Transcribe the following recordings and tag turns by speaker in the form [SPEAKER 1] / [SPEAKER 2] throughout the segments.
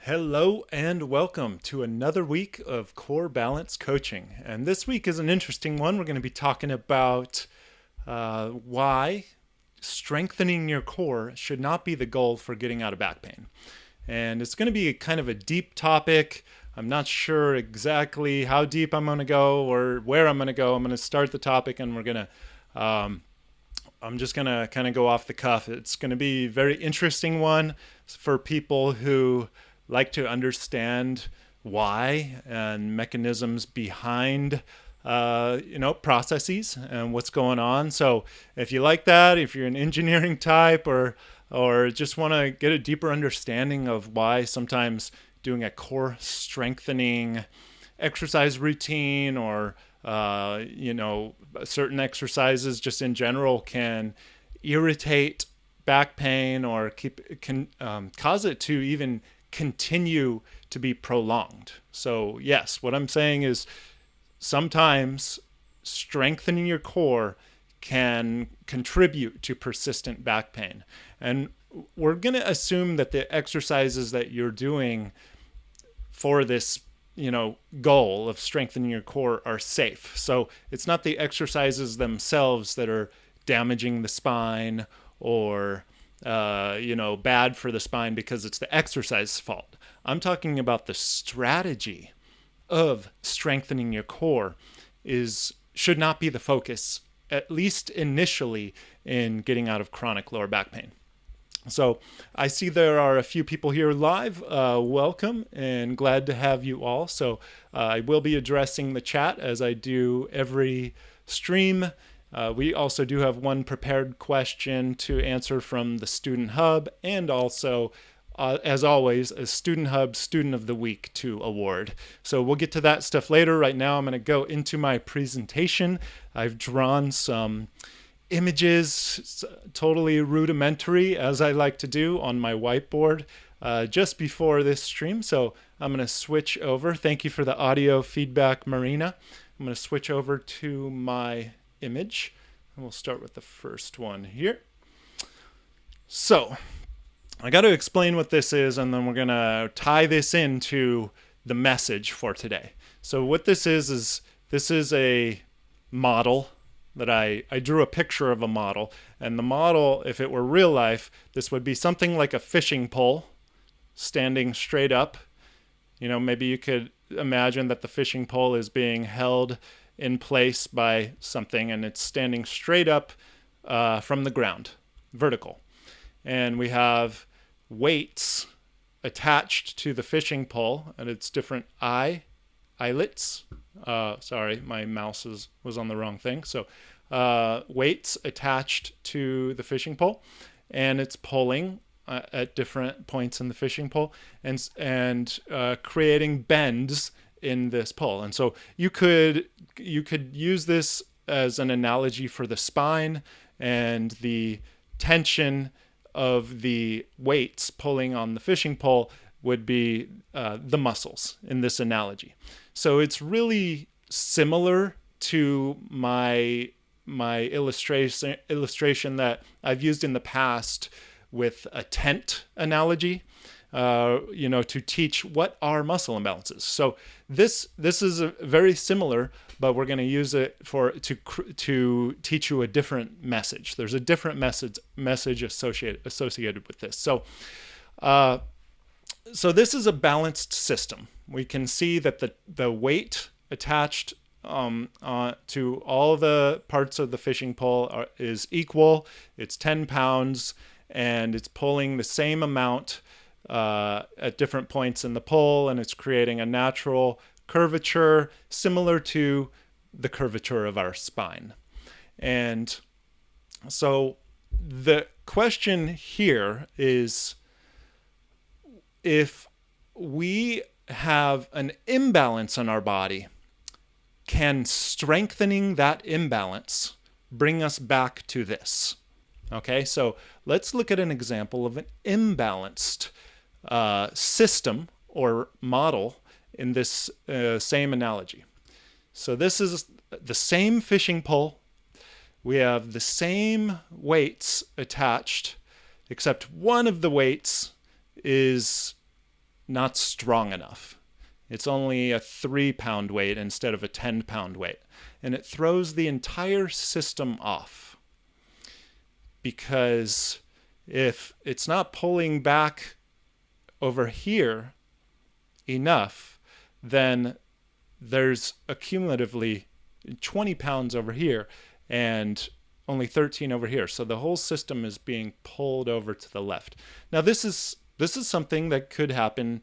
[SPEAKER 1] Hello and welcome to another week of Core Balance Coaching. And this week is an interesting one. We're going to be talking about why strengthening your core should not be the goal for getting out of back pain. And it's going to be kind of a deep topic. I'm not sure exactly how deep I'm going to go or where I'm going to go. I'm going to start the topic and I'm just going to kind of go off the cuff. It's going to be a very interesting one for people who like to understand why and mechanisms behind processes and what's going on. So if you like that, if you're an engineering type or just want to get a deeper understanding of why sometimes doing a core strengthening exercise routine or certain exercises just in general can irritate back pain or can cause it to even continue to be prolonged. So yes, what I'm saying is sometimes strengthening your core can contribute to persistent back pain. And we're going to assume that the exercises that you're doing for this goal of strengthening your core are safe. So it's not the exercises themselves that are damaging the spine or bad for the spine because it's the exercise's fault. I'm talking about the strategy of strengthening your core should not be the focus, at least initially, in getting out of chronic lower back pain. So I see there are a few people here live. Welcome and glad to have you all. So I will be addressing the chat as I do every stream. We also do have one prepared question to answer from the Student Hub and also, as always, a Student Hub Student of the Week 2 award. So we'll get to that stuff later. Right now I'm going to go into my presentation. I've drawn some images, totally rudimentary, as I like to do on my whiteboard just before this stream. So I'm going to switch over. Thank you for the audio feedback, Marina. I'm going to switch over to my image and we'll start with the first one here. So I got to explain what this is and then we're going to tie this into the message for today. So what this is this is a model that I drew a picture of a model, and the model, if it were real life, this would be something like a fishing pole standing straight up. Maybe you could imagine that the fishing pole is being held in place by something and it's standing straight up from the ground, vertical. And we have weights attached to the fishing pole and it's different eyelets. Sorry, my mouse was on the wrong thing. So weights attached to the fishing pole and it's pulling at different points in the fishing pole and creating bends in this pole. And so you could use this as an analogy for the spine and the tension of the weights pulling on the fishing pole would be the muscles in this analogy. So it's really similar to my illustration that I've used in the past with a tent analogy, to teach what are muscle imbalances. So this is very similar, but we're going to use it to teach you a different message. There's a different message associated with this. So this is a balanced system. We can see that the weight attached to all the parts of the fishing pole is equal. It's 10 pounds and it's pulling the same amount at different points in the pole, and it's creating a natural curvature similar to the curvature of our spine. And so the question here is, if we have an imbalance in our body, can strengthening that imbalance bring us back to this? Okay, so let's look at an example of an imbalanced system or model in this same analogy. So this is the same fishing pole. We have the same weights attached, except one of the weights is not strong enough. It's only a 3-pound weight instead of a 10-pound weight. And it throws the entire system off. Because if it's not pulling back over here enough, then there's accumulatively 20 pounds over here and only 13 over here. So the whole system is being pulled over to the left. Now this is something that could happen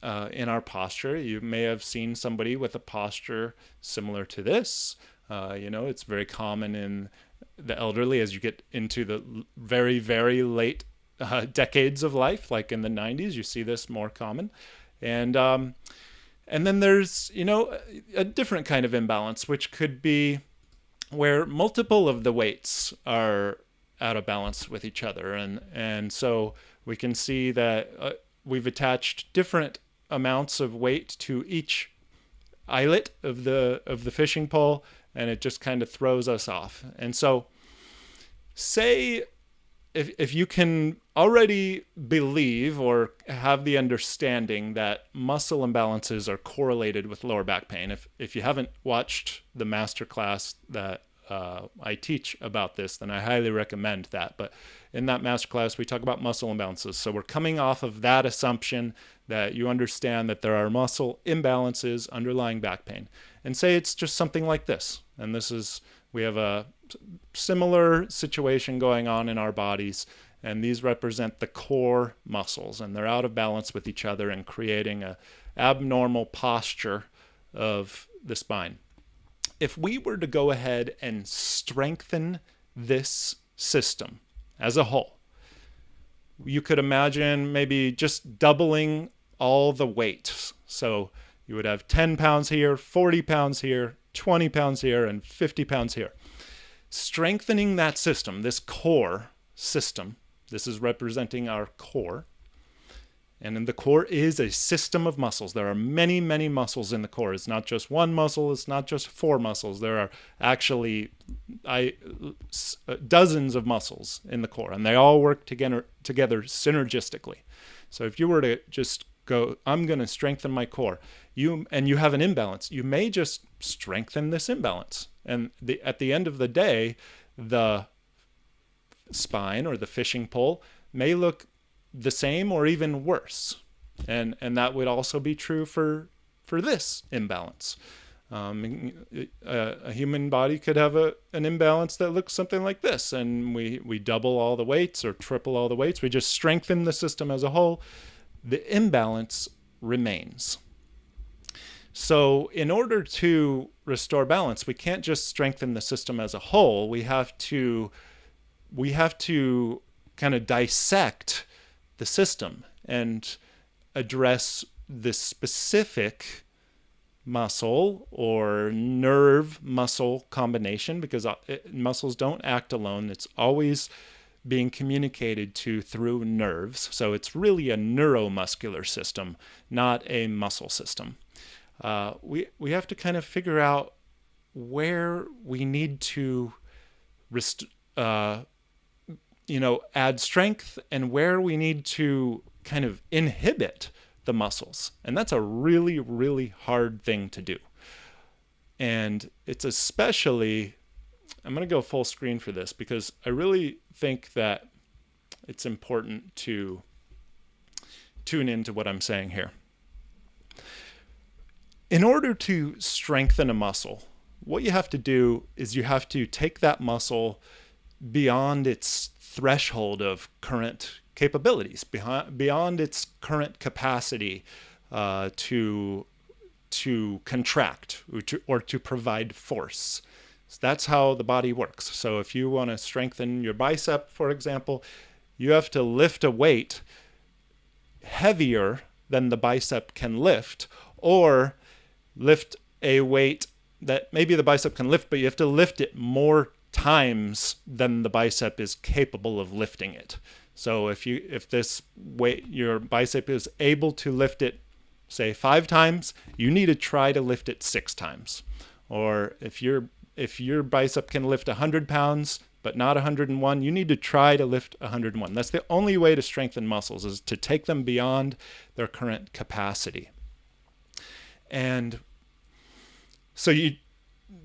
[SPEAKER 1] in our posture. You may have seen somebody with a posture similar to this. It's very common in the elderly as you get into the very, very late decades of life, like in the 90s, you see this more common. And then there's, a different kind of imbalance, which could be where multiple of the weights are out of balance with each other. And so we can see that we've attached different amounts of weight to each eyelet of the fishing pole, and it just kind of throws us off. And so say if you can already believe or have the understanding that muscle imbalances are correlated with lower back pain, if you haven't watched the masterclass that I teach about this, then I highly recommend that. But in that masterclass, we talk about muscle imbalances. So we're coming off of that assumption that you understand that there are muscle imbalances underlying back pain. And say it's just something like this. And we have a similar situation going on in our bodies, and these represent the core muscles, and they're out of balance with each other and creating a abnormal posture of the spine. If we were to go ahead and strengthen this system as a whole, you could imagine maybe just doubling all the weight. So you would have 10 pounds here, 40 pounds here, 20 pounds here, and 50 pounds here. Strengthening that system, this core system, this is representing our core. And in the core is a system of muscles. There are many, many muscles in the core. It's not just one muscle. It's not just 4 muscles. There are actually dozens of muscles in the core, and they all work together synergistically. So if you were to just go, I'm going to strengthen my core, you have an imbalance, you may just strengthen this imbalance. And at the end of the day, the spine or the fishing pole may look the same or even worse. And that would also be true for this imbalance. A human body could have an imbalance that looks something like this, and we double all the weights or triple all the weights. We just strengthen the system as a whole. The imbalance remains. So in order to restore balance, we can't just strengthen the system as a whole. We have to kind of dissect the system and address the specific muscle or nerve muscle combination, because muscles don't act alone. It's always being communicated to through nerves. So it's really a neuromuscular system, not a muscle system. We have to kind of figure out where we need to add strength and where we need to kind of inhibit the muscles. And that's a really, really hard thing to do. And it's especially, I'm going to go full screen for this because I really think that it's important to tune into what I'm saying here. In order to strengthen a muscle, what you have to do is you have to take that muscle beyond its threshold of current capabilities, beyond its current capacity to contract or to provide force. So that's how the body works. So if you want to strengthen your bicep, for example, you have to lift a weight heavier than the bicep can lift, or lift a weight that maybe the bicep can lift, but you have to lift it more times than the bicep is capable of lifting it. So if this weight, your bicep is able to lift it, say 5 times, you need to try to lift it 6 times. Or if your bicep can lift 100 pounds, but not 101. You need to try to lift 101. That's the only way to strengthen muscles, is to take them beyond their current capacity. And so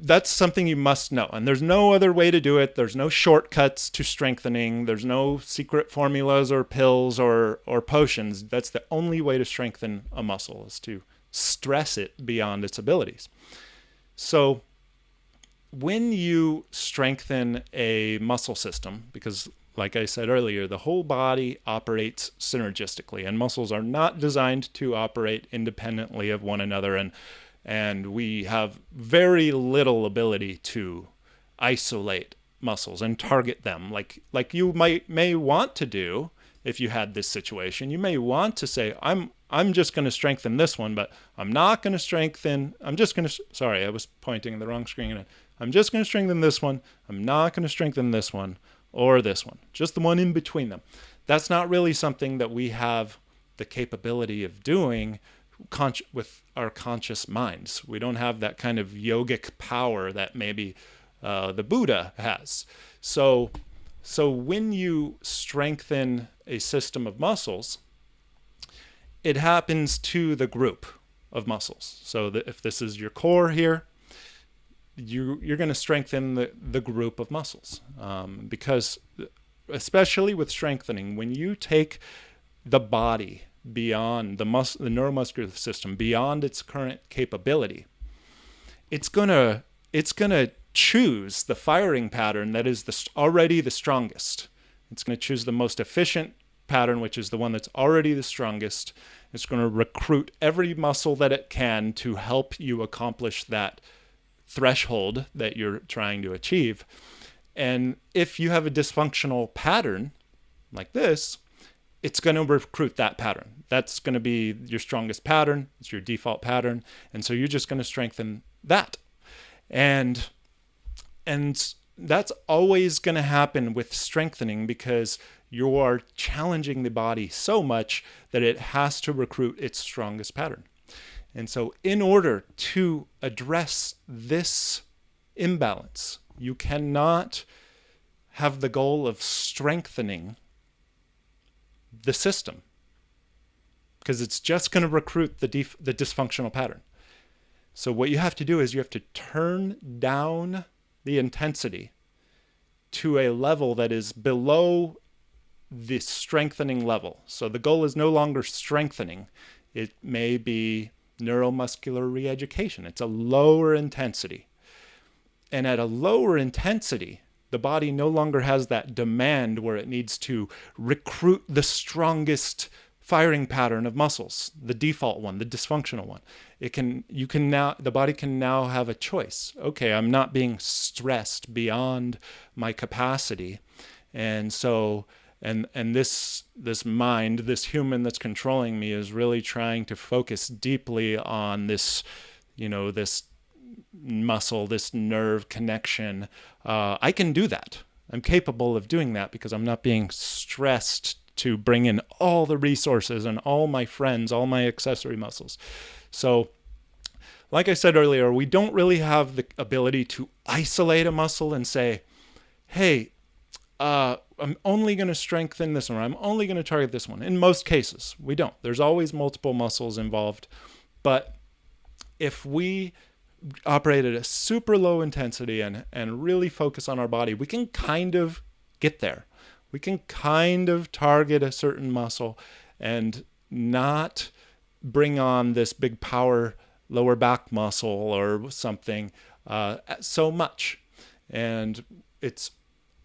[SPEAKER 1] that's something you must know. And there's no other way to do it. There's no shortcuts to strengthening. There's no secret formulas or pills or potions. That's the only way to strengthen a muscle, is to stress it beyond its abilities. So when you strengthen a muscle system, because like I said earlier, the whole body operates synergistically, and muscles are not designed to operate independently of one another. And we have very little ability to isolate muscles and target them like you may want to do. If you had this situation, you may want to say, I'm just going to strengthen this one, but I'm not going to strengthen, sorry, I was pointing in the wrong screen. I'm just going to strengthen this one. I'm not going to strengthen this one or this one, just the one in between them. That's not really something that we have the capability of doing with our conscious minds. We don't have that kind of yogic power that maybe the Buddha has. So when you strengthen a system of muscles, it happens to the group of muscles. So that if this is your core here, you're going to strengthen the group of muscles, because especially with strengthening, when you take the body beyond the neuromuscular system, beyond its current capability, it's gonna choose the firing pattern that is already the strongest. It's going to choose the most efficient pattern, which is the one that's already the strongest. It's going to recruit every muscle that it can to help you accomplish that threshold that you're trying to achieve. And if you have a dysfunctional pattern like this, it's going to recruit that pattern. That's going to be your strongest pattern. It's your default pattern. And so you're just going to strengthen that. And that's always going to happen with strengthening, because you are challenging the body so much that it has to recruit its strongest pattern. And so in order to address this imbalance, you cannot have the goal of strengthening the system, because it's just going to recruit the dysfunctional pattern. So what you have to do is you have to turn down the intensity to a level that is below the strengthening level. So the goal is no longer strengthening. It may be neuromuscular re-education. It's a lower intensity. And at a lower intensity, the body no longer has that demand where it needs to recruit the strongest firing pattern of muscles, the default one, the dysfunctional one. The body can now have a choice. Okay, I'm not being stressed beyond my capacity. And so, and this mind, this human that's controlling me, is really trying to focus deeply on this, this muscle, this nerve connection. I can do that. I'm capable of doing that because I'm not being stressed to bring in all the resources and all my friends, all my accessory muscles. So, like I said earlier, we don't really have the ability to isolate a muscle and say, hey, I'm only going to strengthen this one, or I'm only going to target this one. In most cases, we don't. There's always multiple muscles involved. But if we operate at a super low intensity and really focus on our body, we can kind of get there. We can kind of target a certain muscle and not bring on this big power lower back muscle or something so much. And it's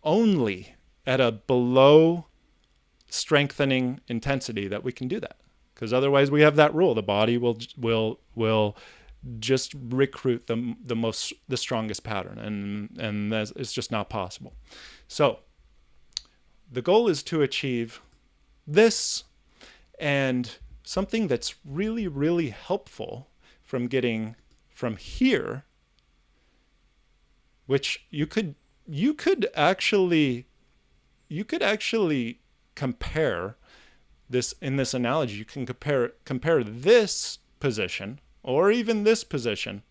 [SPEAKER 1] only at a below strengthening intensity that we can do that. Because otherwise we have that rule. The body will just recruit the strongest pattern, and it's just not possible. So the goal is to achieve this, and something that's really, really helpful from getting from here, which you could actually compare this in this analogy. You can compare this position or even this position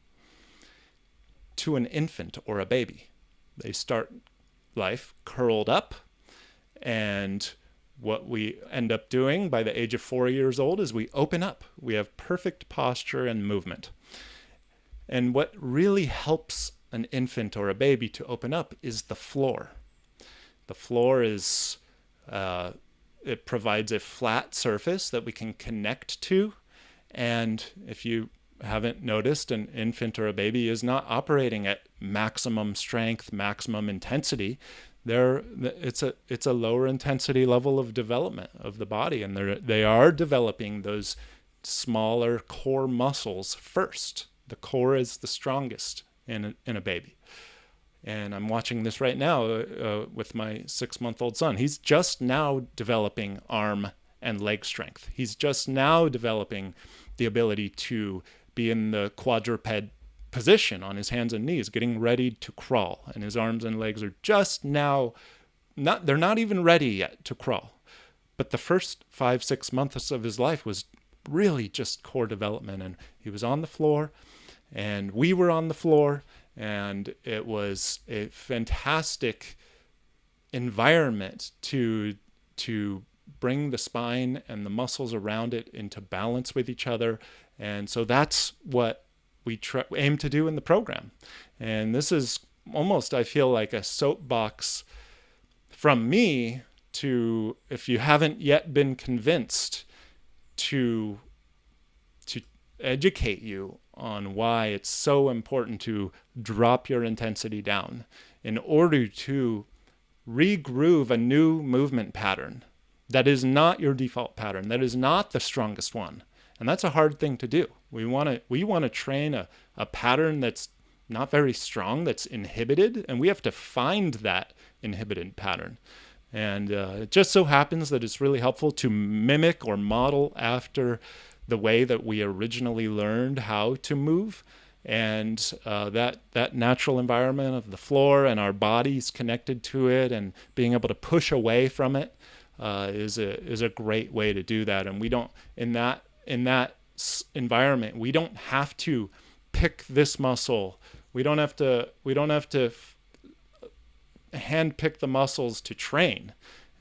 [SPEAKER 1] to an infant or a baby. They start life curled up. And what we end up doing by the age of 4 years old is we open up. We have perfect posture and movement. And what really helps an infant or a baby to open up is the floor. The floor is, it provides a flat surface that we can connect to. And if you haven't noticed, an infant or a baby is not operating at maximum strength, maximum intensity. It's a lower intensity level of development of the body, and they are developing those smaller core muscles first. The core is the strongest in a baby. And I'm watching this right now with my 6-month-old son. He's just now developing arm and leg strength. He's just now developing the ability to be in the quadruped position on his hands and knees, getting ready to crawl. And his arms and legs are just now, they're not even ready yet to crawl. But the first 5-6 months of his life was really just core development. And he was on the floor, and we were on the floor, and it was a fantastic environment to bring the spine and the muscles around it into balance with each other. And so that's what we aim to do in the program. And this is almost, I feel like, a soapbox from me to, if you haven't yet been convinced, to educate you on why it's so important to drop your intensity down in order to regroove a new movement pattern that is not your default pattern, that is not the strongest one. And that's a hard thing to do. We want to train a pattern that's not very strong, that's inhibited, and we have to find that inhibited pattern. And it just so happens that it's really helpful to mimic or model after the way that we originally learned how to move. And that natural environment of the floor and our bodies connected to it and being able to push away from it is a great way to do that. And we don't, in that environment, we don't have to pick this muscle. We don't have to hand pick the muscles to train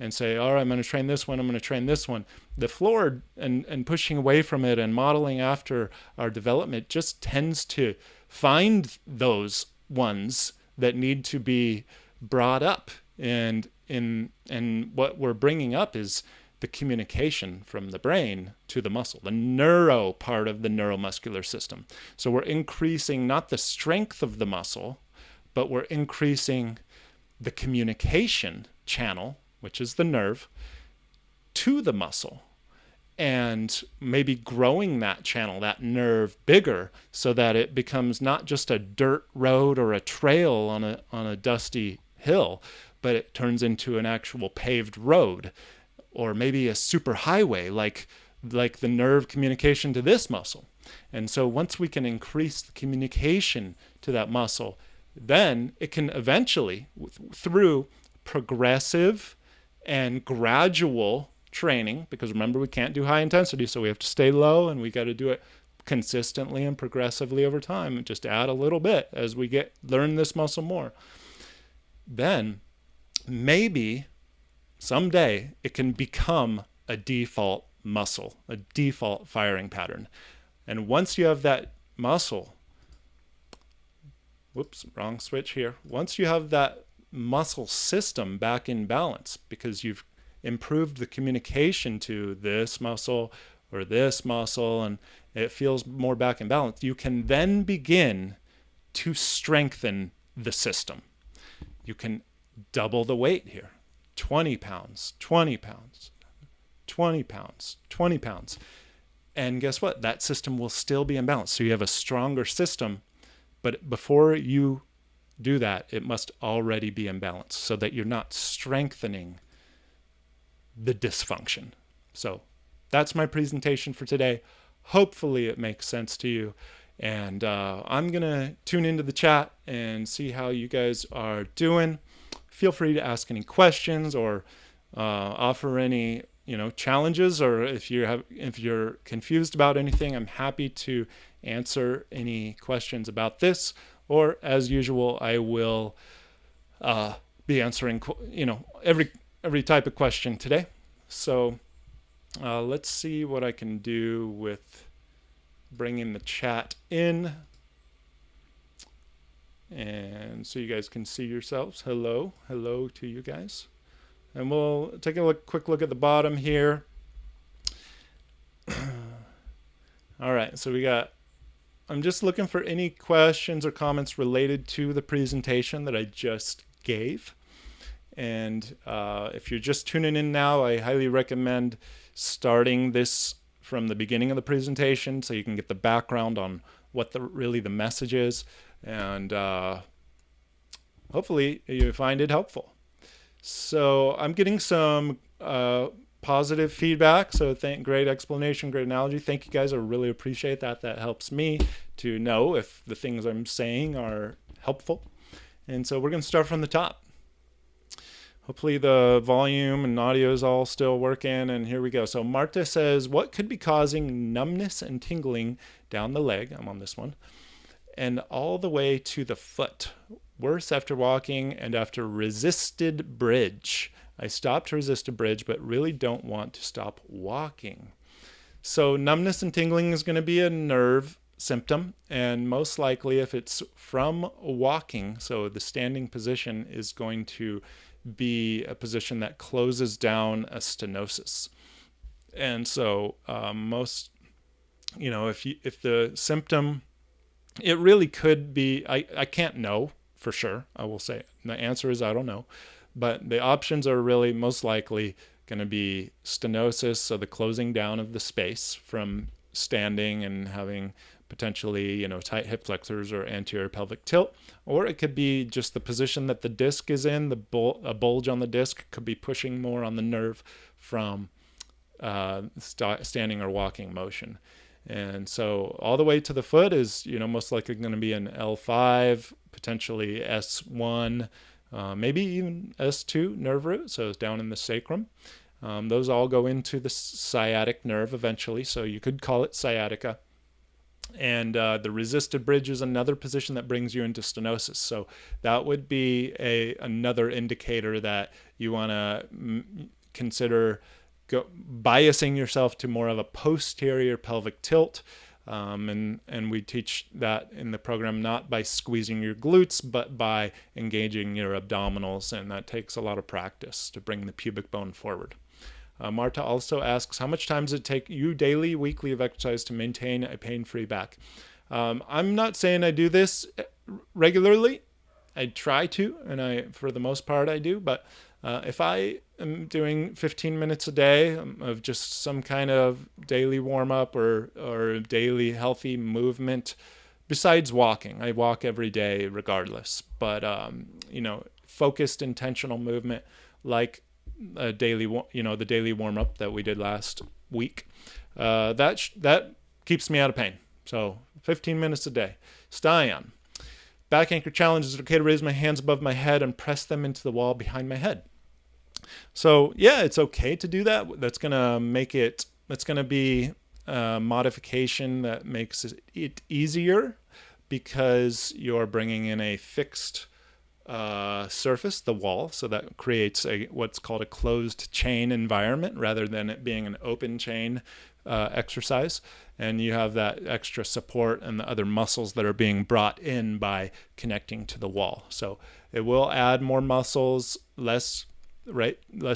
[SPEAKER 1] and say, all right, I'm going to train this one, I'm going to train this one. The floor and pushing away from it and modeling after our development just tends to find those ones that need to be brought up. And what we're bringing up is the communication from the brain to the muscle, the neuro part of the neuromuscular system. So we're increasing not the strength of the muscle, but we're increasing the communication channel, which is the nerve, to the muscle, and maybe growing that channel, that nerve, bigger so that it becomes not just a dirt road or a trail on a dusty hill, but it turns into an actual paved road, or maybe a super highway, like the nerve communication to this muscle. And so once we can increase the communication to that muscle, then it can eventually, through progressive and gradual training, because remember, we can't do high intensity, so we have to stay low, and we got to do it consistently and progressively over time, and just add a little bit as we learn this muscle more. Then maybe someday it can become a default muscle, a default firing pattern. And once you have that muscle, whoops, wrong switch here. Once you have that muscle system back in balance, because you've improved the communication to this muscle or this muscle, and it feels more back in balance, you can then begin to strengthen the system. You can double the weight here. 20 pounds, 20 pounds, 20 pounds, 20 pounds. And guess what? That system will still be in balance. So you have a stronger system, but before you do that, it must already be in balance so that you're not strengthening the dysfunction. So that's my presentation for today. Hopefully it makes sense to you. And I'm going to tune into the chat and see how you guys are doing. Feel free to ask any questions or offer any challenges, or if you're confused about anything, I'm happy to answer any questions about this. Or as usual, I will be answering, every type of question today. So let's see what I can do with bringing the chat in. And so you guys can see yourselves. Hello to you guys. And we'll take a quick look at the bottom here. All right, so I'm just looking for any questions or comments related to the presentation that I just gave. And if you're just tuning in now, I highly recommend starting this from the beginning of the presentation so you can get the background on what really the message is. And hopefully you find it helpful. So I'm getting some positive feedback. So great explanation, great analogy. Thank you guys. I really appreciate that. That helps me to know if the things I'm saying are helpful. And so we're going to start from the top. Hopefully the volume and audio is all still working. And here we go. So Marta says, what could be causing numbness and tingling down the leg? I'm on this one. And all the way to the foot. Worse after walking and after resisted bridge. I stopped resisted bridge, but really don't want to stop walking. So numbness and tingling is going to be a nerve symptom. And most likely if it's from walking, so the standing position is going to be a position that closes down a stenosis. And so if the symptom, it really could be, I can't know for sure. I will say the answer is I don't know. But the options are really most likely going to be stenosis, so the closing down of the space from standing and having potentially, tight hip flexors or anterior pelvic tilt. Or it could be just the position that the disc is in, a bulge on the disc could be pushing more on the nerve from standing or walking motion. And so all the way to the foot is, most likely going to be an L5, potentially S1, maybe even S2 nerve root. So it's down in the sacrum. Those all go into the sciatic nerve eventually. So you could call it sciatica. And the resisted bridge is another position that brings you into stenosis. So that would be another indicator that you want to consider biasing yourself to more of a posterior pelvic tilt. And we teach that in the program, not by squeezing your glutes, but by engaging your abdominals. And that takes a lot of practice to bring the pubic bone forward. Marta also asks, how much time does it take you daily, weekly of exercise to maintain a pain-free back? I'm not saying I do this regularly. I try to, and for the most part I do, but if I am doing 15 minutes a day of just some kind of daily warm-up or daily healthy movement, besides walking, I walk every day regardless, but focused intentional movement like the daily warm-up that we did last week, that keeps me out of pain. So 15 minutes a day. Stian, back anchor challenge. Is it okay to raise my hands above my head and press them into the wall behind my head? So yeah, it's okay to do that. That's going to be a modification that makes it easier because you're bringing in a fixed surface, the wall. So that creates what's called a closed chain environment rather than it being an open chain exercise. And you have that extra support and the other muscles that are being brought in by connecting to the wall. So it will add more muscles, less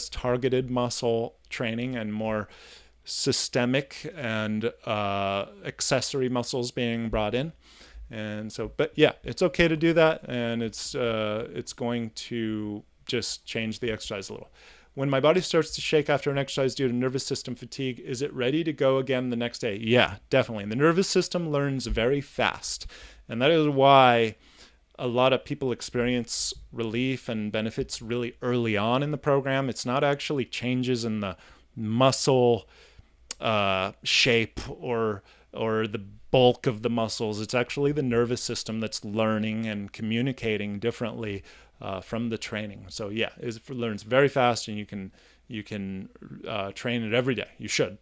[SPEAKER 1] targeted muscle training and more systemic and accessory muscles being brought in. And so, but yeah, it's okay to do that. And it's going to just change the exercise a little. When my body starts to shake after an exercise due to nervous system fatigue, is it ready to go again the next day? Yeah, definitely. The nervous system learns very fast. And that is why a lot of people experience relief and benefits really early on in the program. It's not actually changes in the muscle shape or the bulk of the muscles. It's actually the nervous system that's learning and communicating differently from the training. So yeah, it learns very fast, and you can train it every day. You should.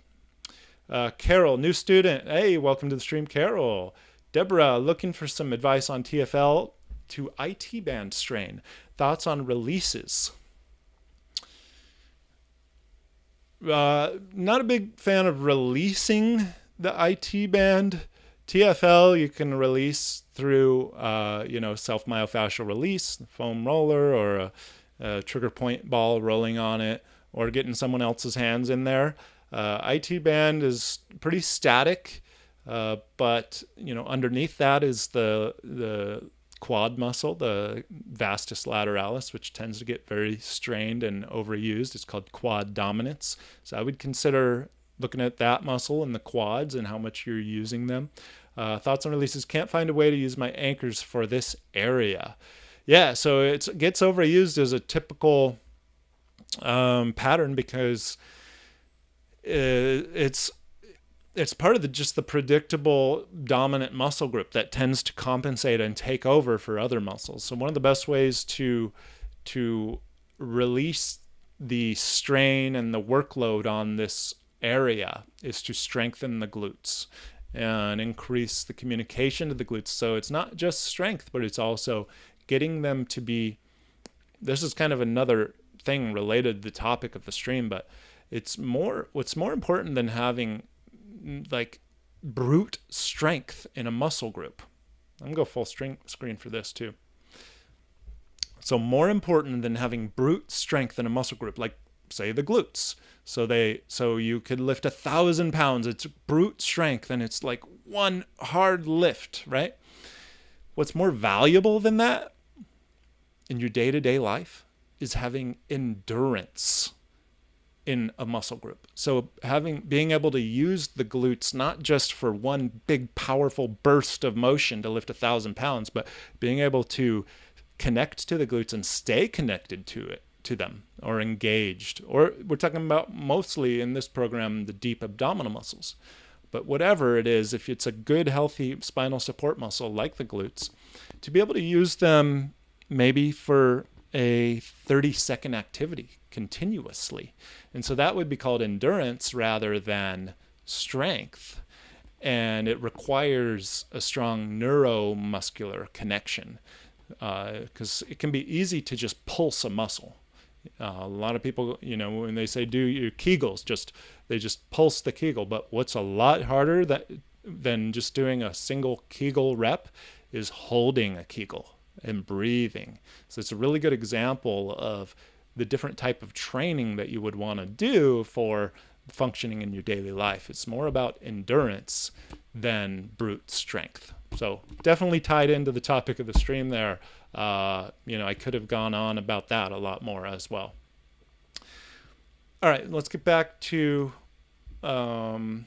[SPEAKER 1] Carol, new student. Hey, welcome to the stream, Carol. Deborah, looking for some advice on TFL to IT band strain. thoughts on releases? Not a big fan of releasing the IT band. TFL you can release through, self-myofascial release, foam roller, or a trigger point ball rolling on it, or getting someone else's hands in there. IT band is pretty static, but underneath that is the quad muscle, the vastus lateralis, which tends to get very strained and overused. It's called quad dominance. So I would consider looking at that muscle and the quads and how much you're using them. Thoughts on releases. Can't find a way to use my anchors for this area. Yeah, so it gets overused as a typical pattern because it's part of just the predictable dominant muscle group that tends to compensate and take over for other muscles. So one of the best ways to release the strain and the workload on this area is to strengthen the glutes and increase the communication to the glutes. So it's not just strength, but it's also getting them to be, this is kind of another thing related to the topic of the stream, but what's more important than having like brute strength in a muscle group. I'm gonna go full screen for this too. So more important than having brute strength in a muscle group, like say the glutes. So you could lift 1,000 pounds. It's brute strength and it's like one hard lift, right? What's more valuable than that in your day-to-day life is having endurance in a muscle group. So being able to use the glutes not just for one big powerful burst of motion to lift 1,000 pounds, but being able to connect to the glutes and stay connected to them or engaged. Or we're talking about mostly in this program the deep abdominal muscles. But whatever it is, if it's a good healthy spinal support muscle like the glutes, to be able to use them maybe for a 30-second activity continuously. And so that would be called endurance rather than strength. And it requires a strong neuromuscular connection because it can be easy to just pulse a muscle. A lot of people, when they say do your Kegels, they just pulse the Kegel. But what's a lot harder than just doing a single Kegel rep is holding a Kegel and breathing. So it's a really good example of the different type of training that you would want to do for functioning in your daily life. It's more about endurance than brute strength. So definitely tied into the topic of the stream there. I could have gone on about that a lot more as well. All right, let's get back to, so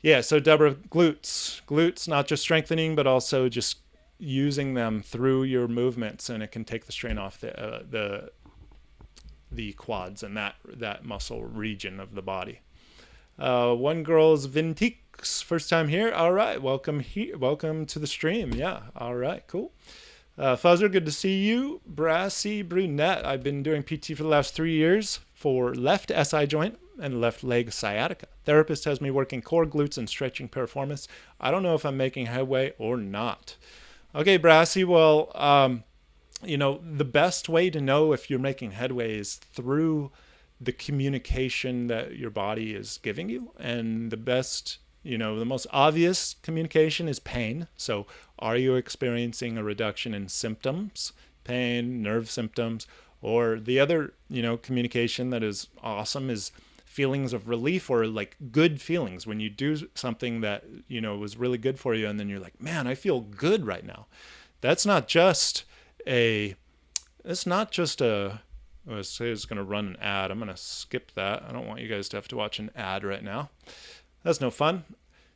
[SPEAKER 1] Deborah, glutes, not just strengthening, but also just using them through your movements, and it can take the strain off the quads and that muscle region of the body. One girl's Vintix, first time here. All right, welcome to the stream. Yeah, all right, cool. Fuzzer, good to see you. Brassy Brunette, I've been doing PT for the last 3 years for left SI joint and left leg sciatica. Therapist has me working core, glutes, and stretching piriformis. I don't know if I'm making headway or not. Okay, Brassy, well, the best way to know if you're making headway is through the communication that your body is giving you. And the most obvious communication is pain. So are you experiencing a reduction in symptoms, pain, nerve symptoms? Or the other, communication that is awesome is feelings of relief or like good feelings when you do something that, was really good for you. And then you're like, man, I feel good right now. That's not just I was going to run an ad. I'm going to skip that. I don't want you guys to have to watch an ad right now. That's no fun.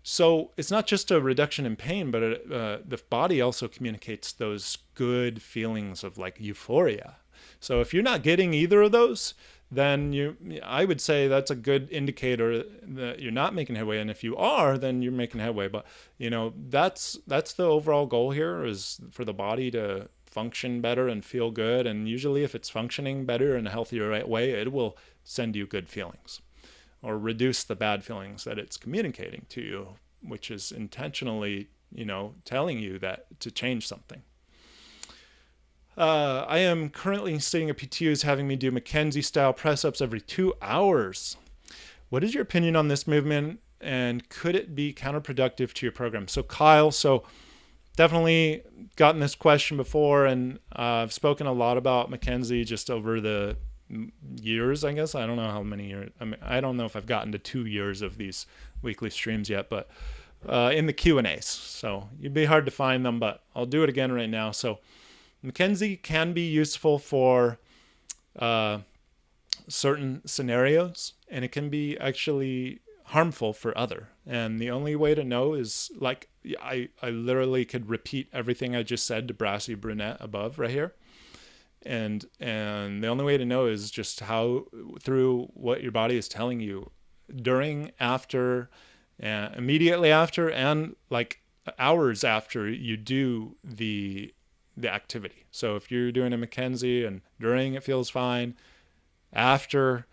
[SPEAKER 1] So it's not just a reduction in pain, but the body also communicates those good feelings of like euphoria. So if you're not getting either of those, then I would say that's a good indicator that you're not making headway. And if you are, then you're making headway. But that's the overall goal here, is for the body to function better and feel good. And usually if it's functioning better in a healthier way, it will send you good feelings or reduce the bad feelings that it's communicating to you, which is intentionally, telling you that to change something. I am currently seeing a PT who's having me do McKenzie style press ups every 2 hours. What is your opinion on this movement, and could it be counterproductive to your program? So Kyle, definitely gotten this question before, and I've spoken a lot about McKenzie just over the years, I guess. I don't know how many years. I don't know if I've gotten to 2 years of these weekly streams yet, but in the Q&As. So it'd be hard to find them, but I'll do it again right now. So McKenzie can be useful for certain scenarios, and it can be actually harmful for other. And the only way to know is, like, I literally could repeat everything I just said to Brassy Brunette above right here. And the only way to know is just how, through what your body is telling you during, after, immediately after, and like hours after you do the activity. So if you're doing a McKenzie and during it feels fine, after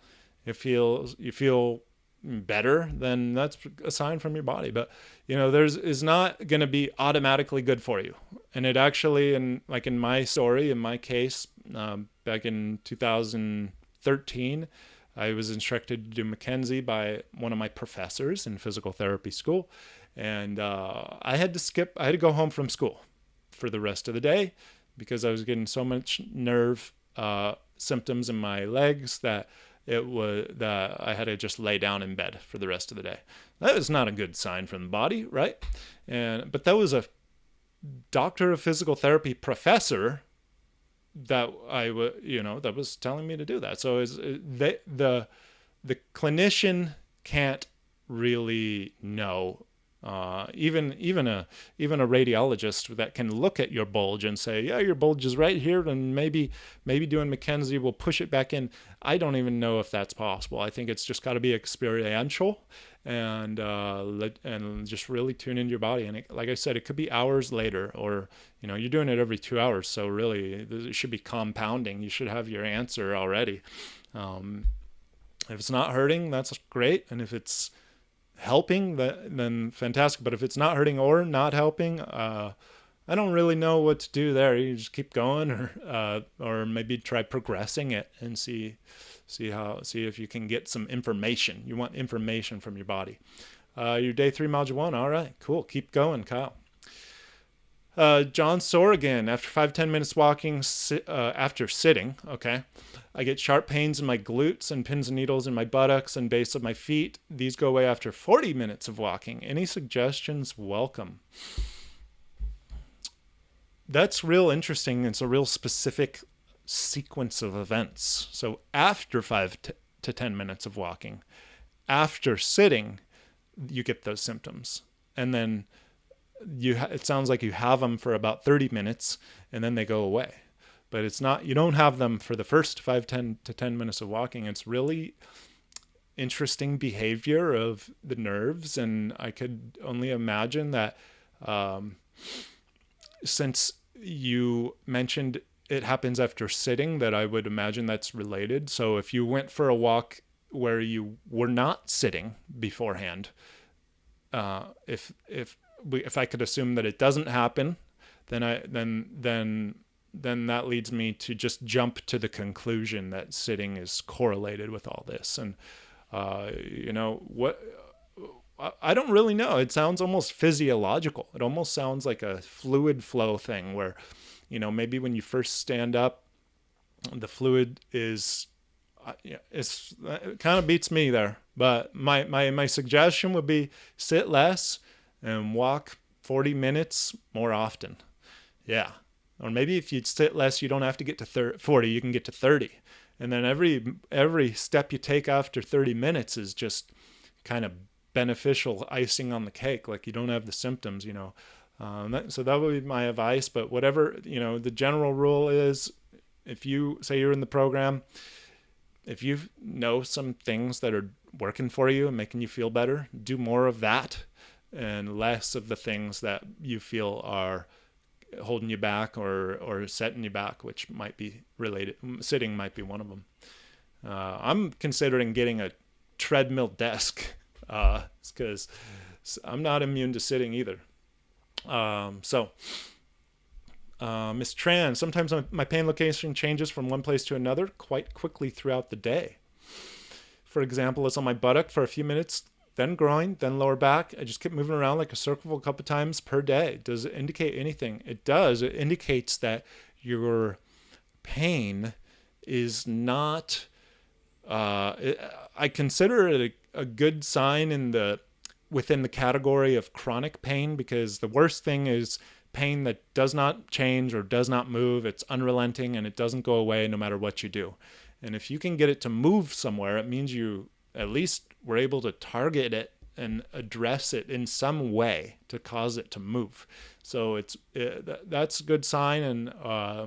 [SPEAKER 1] you feel better, then that's a sign from your body. But is not going to be automatically good for you. And it actually, in my story, in my case, back in 2013, I was instructed to do McKenzie by one of my professors in physical therapy school, and I had to go home from school for the rest of the day because I was getting so much nerve symptoms in my legs that I had to just lay down in bed for the rest of the day. That was not a good sign from the body, right? But that was a doctor of physical therapy professor that that was telling me to do that. So the clinician can't really know. Even a radiologist that can look at your bulge and say, yeah, your bulge is right here, and maybe doing McKenzie will push it back in. I don't even know if that's possible. I think it's just got to be experiential and just really tune into your body. And like I said, it could be hours later, or you're doing it every 2 hours, so really it should be compounding. You should have your answer already. If it's not hurting, that's great, and if it's helping, then fantastic. But if it's not hurting or not helping, I don't really know what to do there. You just keep going, or maybe try progressing it and see if you can get some information. You want information from your body. Your day 3 module 1. All right, cool. Keep going, Kyle. John sore again after 5-10 minutes walking after sitting. Okay. I get sharp pains in my glutes and pins and needles in my buttocks and base of my feet. These go away after 40 minutes of walking. Any suggestions? Welcome. That's real interesting. It's a real specific sequence of events. So after 5 to 10 minutes of walking, after sitting, you get those symptoms. And then it sounds like you have them for about 30 minutes and then they go away. But it's not, you don't have them for the first 10 to 10 minutes of walking. It's really interesting behavior of the nerves. And I could only imagine that since you mentioned it happens after sitting, that I would imagine that's related. So if you went for a walk where you were not sitting beforehand, if I could assume that it doesn't happen, then that leads me to just jump to the conclusion that sitting is correlated with all this. And what I don't really know. It sounds almost physiological. It almost sounds like a fluid flow thing where, maybe when you first stand up, the fluid it kind of beats me there. But my suggestion would be sit less and walk 40 minutes more often. Yeah. Or maybe if you sit less, you don't have to get to 40, you can get to 30. And then every step you take after 30 minutes is just kind of beneficial icing on the cake. Like you don't have the symptoms, so that would be my advice. But whatever, the general rule is, if you say you're in the program, if you know some things that are working for you and making you feel better, do more of that and less of the things that you feel are holding you back or setting you back, which might be related. Sitting might be one of them. I'm considering getting a treadmill desk because I'm not immune to sitting either. So Miss Tran, sometimes my pain location changes from one place to another quite quickly throughout the day. For example, it's on my buttock for a few minutes, then groin, then lower back. I just keep moving around like a circle a couple times per day. Does it indicate anything? It does. It indicates that your pain is not, I consider it a good sign within the category of chronic pain, because the worst thing is pain that does not change or does not move. It's unrelenting and it doesn't go away no matter what you do. And if you can get it to move somewhere, it means you at least were able to target it and address it in some way to cause it to move. So that's a good sign. And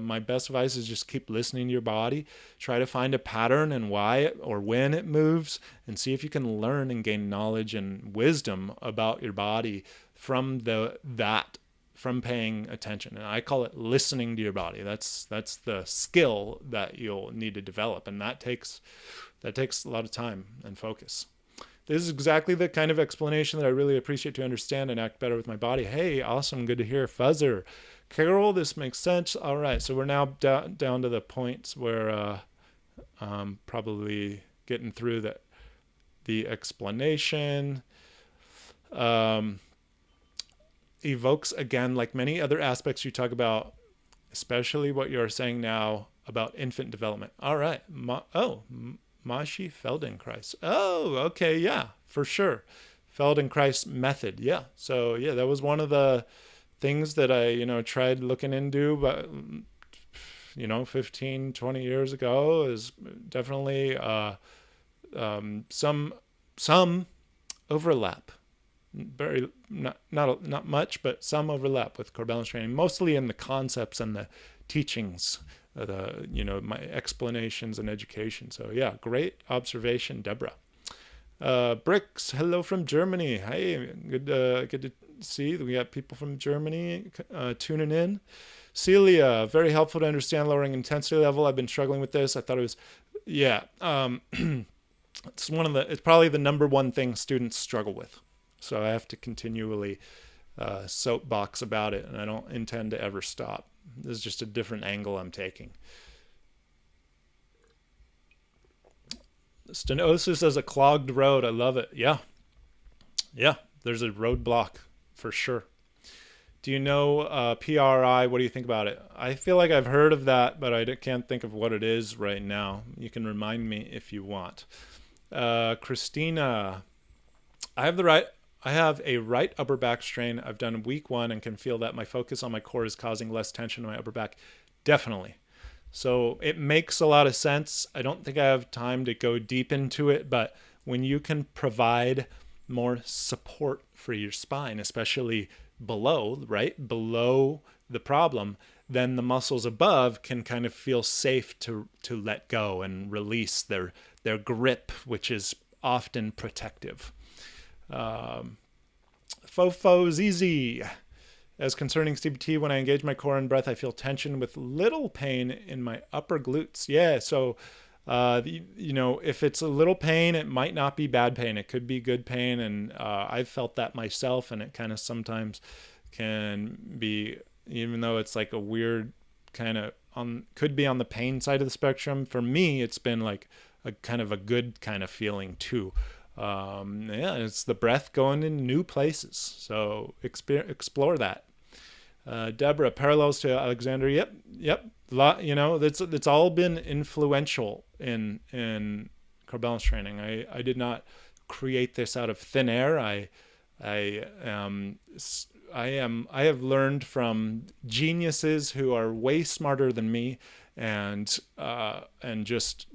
[SPEAKER 1] my best advice is just keep listening to your body. Try to find a pattern and why it or when it moves, and see if you can learn and gain knowledge and wisdom about your body from from paying attention. And I call it listening to your body. That's the skill that you'll need to develop, and that takes a lot of time and focus. This is exactly the kind of explanation that I really appreciate to understand and act better with my body. Hey, awesome, good to hear. Fuzzer, Carol, this makes sense. All right, so we're now down to the points where probably getting through the explanation. Evokes, again, like many other aspects you talk about, especially what you're saying now about infant development. All right. Mashi Feldenkrais. Oh, okay. Yeah, for sure. Feldenkrais method. Yeah. So yeah, that was one of the things that I, tried looking into, but 15, 20 years ago, is definitely some overlap. Very not much, but some overlap with core balance training, mostly in the concepts and the teachings, my explanations and education. So yeah, great observation, Deborah. Bricks, hello from Germany. Hey, good to see that we got people from Germany tuning in. Celia, very helpful to understand lowering intensity level. I've been struggling with this. I thought it was, it's probably the number one thing students struggle with. So I have to continually soapbox about it, and I don't intend to ever stop. This is just a different angle I'm taking. Stenosis as a clogged road. I love it. Yeah, there's a roadblock for sure. Do you know PRI? What do you think about it? I feel like I've heard of that, but I can't think of what it is right now. You can remind me if you want. Christina, I have a right upper back strain. I've done week 1 and can feel that my focus on my core is causing less tension in my upper back. Definitely. So it makes a lot of sense. I don't think I have time to go deep into it, but when you can provide more support for your spine, especially below the problem, then the muscles above can kind of feel safe to let go and release their grip, which is often protective. Fofo ZZ. As concerning CBT, when I engage my core and breath, I feel tension with little pain in my upper glutes. Yeah, so, if it's a little pain, it might not be bad pain. It could be good pain, and I've felt that myself, and it kind of sometimes can be, even though it's like a weird kind of, could be on the pain side of the spectrum. For me, it's been like a kind of a good kind of feeling too. It's the breath going in new places. So explore that. Deborah, parallels to Alexander. Yep. That's all been influential in core balance training. I did not create this out of thin air. I have learned from geniuses who are way smarter than me, and just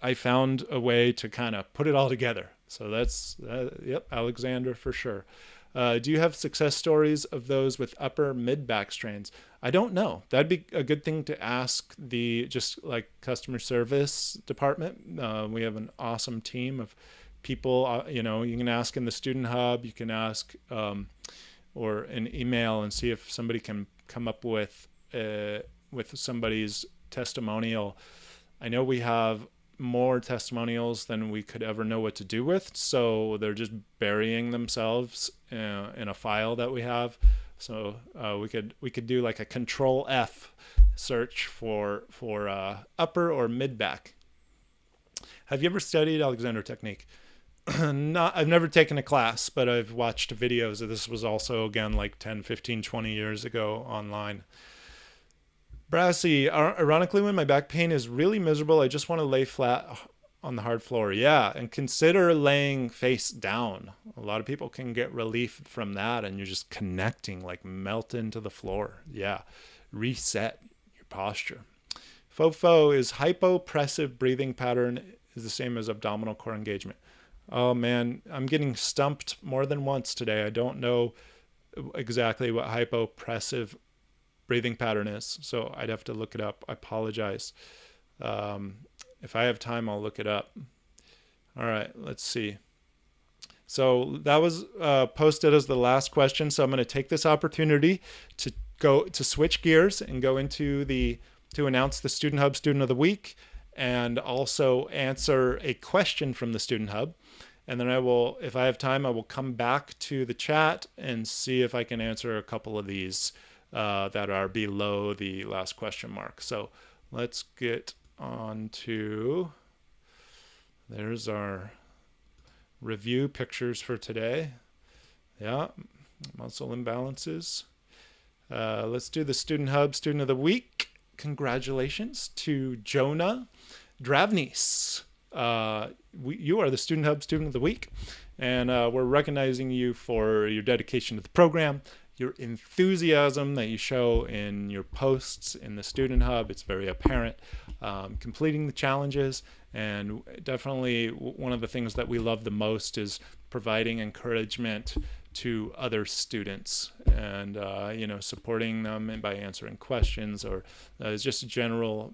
[SPEAKER 1] I found a way to kind of put it all together. So that's, Alexander for sure. Do you have success stories of those with upper mid-back strains? I don't know. That'd be a good thing to ask the customer service department. We have an awesome team of people. You can ask in the student hub. You can ask or an email and see if somebody can come up with somebody's testimonial. I know we have more testimonials than we could ever know what to do with, so they're just burying themselves in a file that we have. So we could do like a Control F search for upper or mid back. Have you ever studied Alexander technique? I've never taken a class, but I've watched videos. This was also, again, like 10, 15, 20 years ago online. Brassy, ironically, when my back pain is really miserable, I just want to lay flat on the hard floor. Yeah, and consider laying face down. A lot of people can get relief from that, and you're just connecting, like melt into the floor. Yeah, reset your posture. Fofo, is hypopressive breathing pattern is the same as abdominal core engagement? Oh man, I'm getting stumped more than once today. I don't know exactly what hypopressive breathing pattern is, so I'd have to look it up. I apologize. If I have time, I'll look it up. All right, let's see. So that was posted as the last question. So I'm going to take this opportunity to go to switch gears and go into to announce the Student Hub Student of the Week, and also answer a question from the Student Hub. And then I will, if I have time, I will come back to the chat and see if I can answer a couple of these that are below the last question mark. So let's get on to, there's our review pictures for today. Yeah, muscle imbalances. Let's do the Student Hub Student of the Week. Congratulations to Jonah Dravnis. You are the Student Hub Student of the Week, and we're recognizing you for your dedication to the program, your enthusiasm that you show in your posts in the Student Hub. It's very apparent. Completing the challenges, and definitely one of the things that we love the most is providing encouragement to other students, and supporting them by answering questions, or just general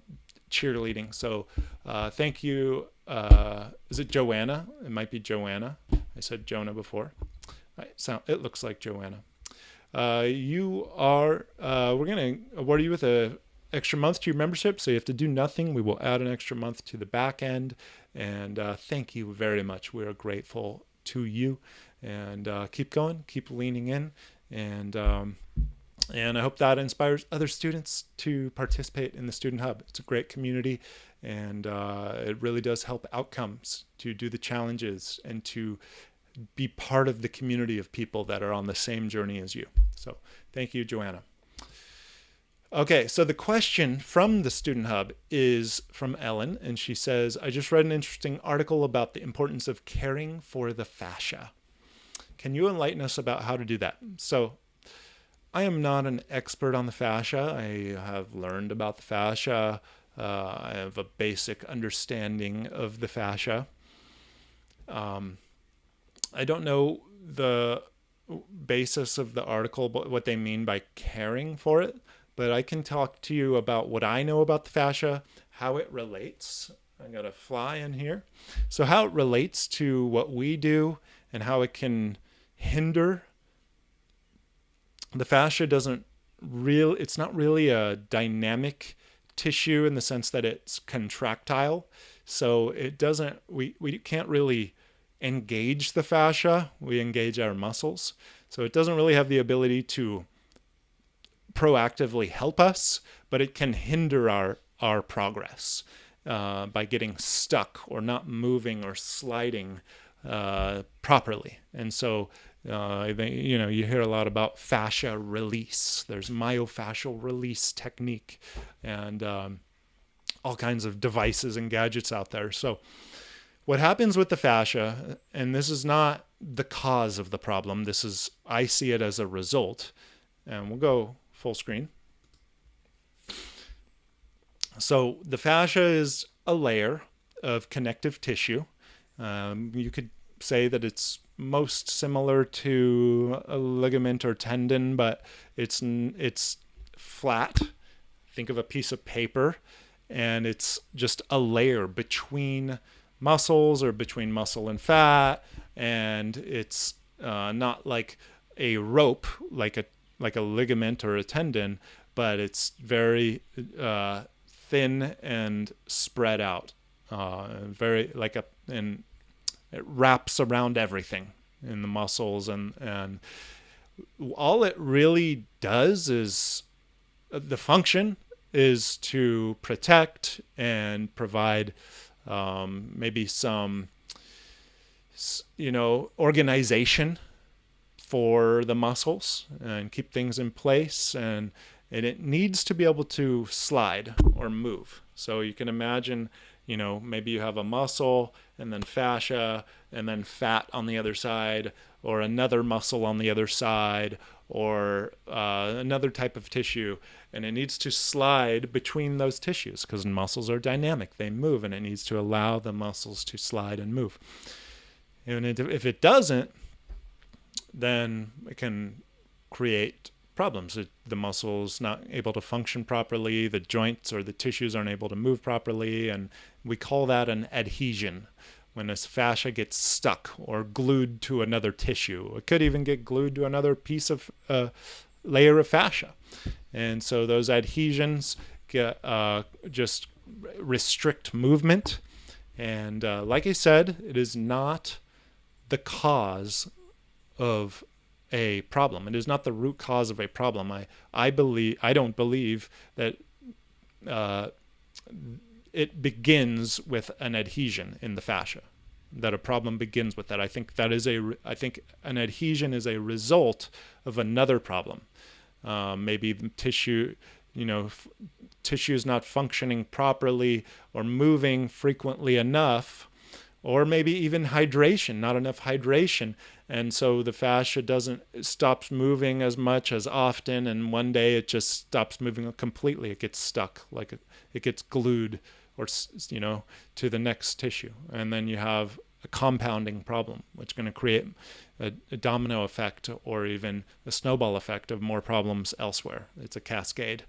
[SPEAKER 1] cheerleading. So thank you. Is it Joanna? It might be Joanna. I said Jonah before. It looks like Joanna. You are, we're going to award you with an extra month to your membership. So you have to do nothing. We will add an extra month to the back end. And thank you very much. We are grateful to you. And keep going, keep leaning in. And I hope that inspires other students to participate in the Student Hub. It's a great community, and it really does help outcomes to do the challenges and to be part of the community of people that are on the same journey as you. So thank you, Joanna. Okay, so the question from the Student Hub is from Ellen, and she says, I just read an interesting article about the importance of caring for the fascia. Can you enlighten us about how to do that? So I am not an expert on the fascia. I have learned about the fascia. I have a basic understanding of the fascia. I don't know the basis of the article, but what they mean by caring for it, but I can talk to you about what I know about the fascia, how it relates. I got a fly in here. So how it relates to what we do and how it can hinder. The fascia it's not really a dynamic tissue in the sense that it's contractile. So we can't really engage the fascia. We engage our muscles. So it doesn't really have the ability to proactively help us, but it can hinder our progress by getting stuck or not moving or sliding properly. And so you hear a lot about fascia release. There's myofascial release technique, and all kinds of devices and gadgets out there. So what happens with the fascia, and this is not the cause of the problem, I see it as a result, and we'll go full screen. So the fascia is a layer of connective tissue. You could say that it's most similar to a ligament or tendon, but it's flat. Think of a piece of paper, and it's just a layer between muscles or between muscle and fat, and it's not like a rope, like a ligament or a tendon, but it's very thin and spread out, and it wraps around everything in the muscles. And all it really does is the function is to protect and provide maybe some, organization for the muscles and keep things in place. And it needs to be able to slide or move. So you can imagine, maybe you have a muscle and then fascia and then fat on the other side, or another muscle on the other side, or another type of tissue, and it needs to slide between those tissues because muscles are dynamic. They move, and it needs to allow the muscles to slide and move. And if it doesn't, then it can create problems. The muscle's not able to function properly, the joints or the tissues aren't able to move properly, and we call that an adhesion. When this fascia gets stuck or glued to another tissue. It could even get glued to another piece of layer of fascia. And so those adhesions just restrict movement. And like I said, it is not the cause of a problem. It is not the root cause of a problem. I don't believe that it begins with an adhesion in the fascia, that a problem begins with that. I think an adhesion is a result of another problem. Maybe the tissue is not functioning properly or moving frequently enough, or maybe even hydration, not enough hydration. And so the fascia stops moving as much as often, and one day it just stops moving completely. It gets stuck, it gets glued or to the next tissue. And then you have a compounding problem, which is going to create a domino effect or even a snowball effect of more problems elsewhere. It's a cascade.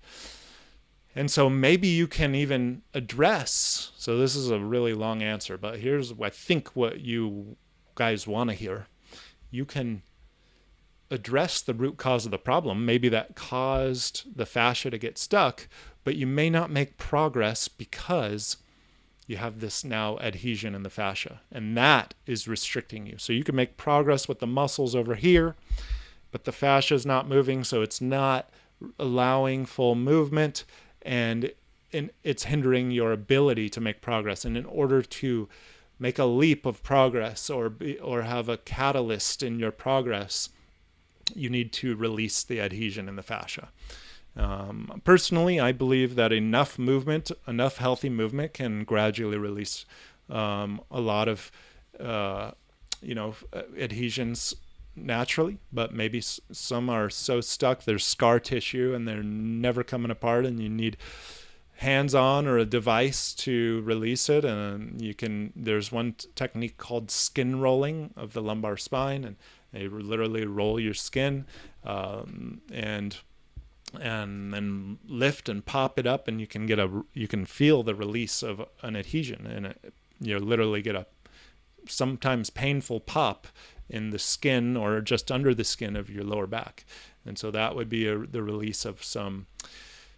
[SPEAKER 1] And so maybe you can even address, so this is a really long answer, but here's, I think, what you guys want to hear. You can address the root cause of the problem. Maybe that caused the fascia to get stuck, but you may not make progress because you have this now adhesion in the fascia, and that is restricting you. So you can make progress with the muscles over here, but the fascia is not moving, so it's not allowing full movement, and it's hindering your ability to make progress. And in order to make a leap of progress or have a catalyst in your progress, you need to release the adhesion in the fascia. Personally, I believe that enough healthy movement can gradually release a lot of adhesions naturally, but maybe some are so stuck, there's scar tissue and they're never coming apart, and you need hands-on or a device to release it. And there's one technique called skin rolling of the lumbar spine, and they literally roll your skin and then lift and pop it up, and you can feel the release of an adhesion, and you literally get a sometimes painful pop in the skin or just under the skin of your lower back. And so that would be the release of some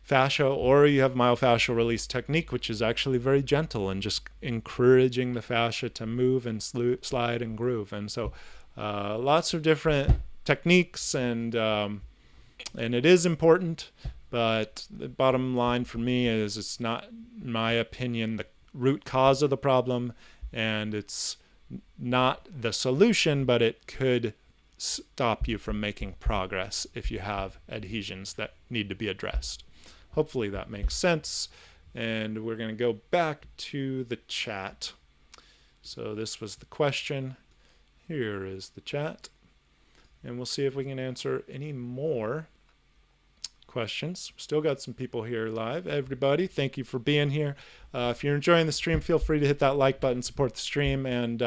[SPEAKER 1] fascia. Or you have myofascial release technique, which is actually very gentle and just encouraging the fascia to move and slide and groove. And so lots of different techniques, and it is important, but the bottom line for me is it's not, in my opinion, the root cause of the problem, and it's not the solution, but it could stop you from making progress if you have adhesions that need to be addressed. Hopefully that makes sense. And we're going to go back to the chat. So this was the question. Here is the chat. And we'll see if we can answer any more questions. Still got some people here live. Everybody, thank you for being here. If you're enjoying the stream, feel free to hit that like button, support the stream, and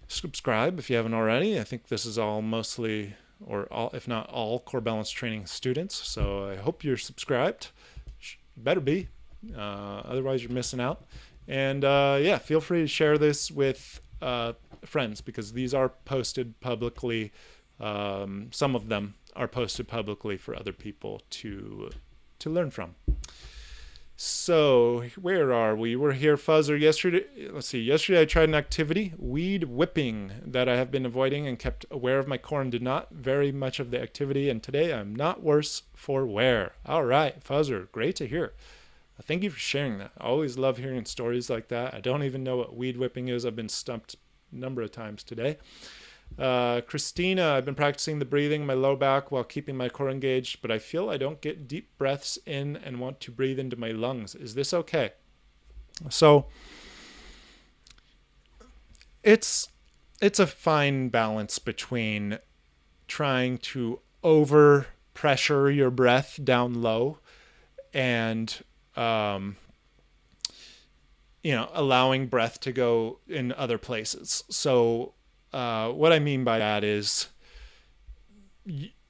[SPEAKER 1] subscribe if you haven't already. I think this is all mostly, or all, if not all, core balance training students. So I hope you're subscribed. You better be. Otherwise you're missing out. And feel free to share this with friends, because these are posted publicly. Some of them are posted publicly for other people to learn from. So where are we? We're here, Fuzzer. Yesterday, let's see. Yesterday I tried an activity, weed whipping, that I have been avoiding and kept aware of my core and did not vary much of the activity. And today I'm not worse for wear. All right, Fuzzer. Great to hear. Thank you for sharing that. I always love hearing stories like that. I don't even know what weed whipping is. I've been stumped a number of times today. Christina, I've been practicing the breathing, my low back while keeping my core engaged, but I feel I don't get deep breaths in and want to breathe into my lungs. Is this okay? So it's a fine balance between trying to over pressure your breath down low and allowing breath to go in other places. So what I mean by that is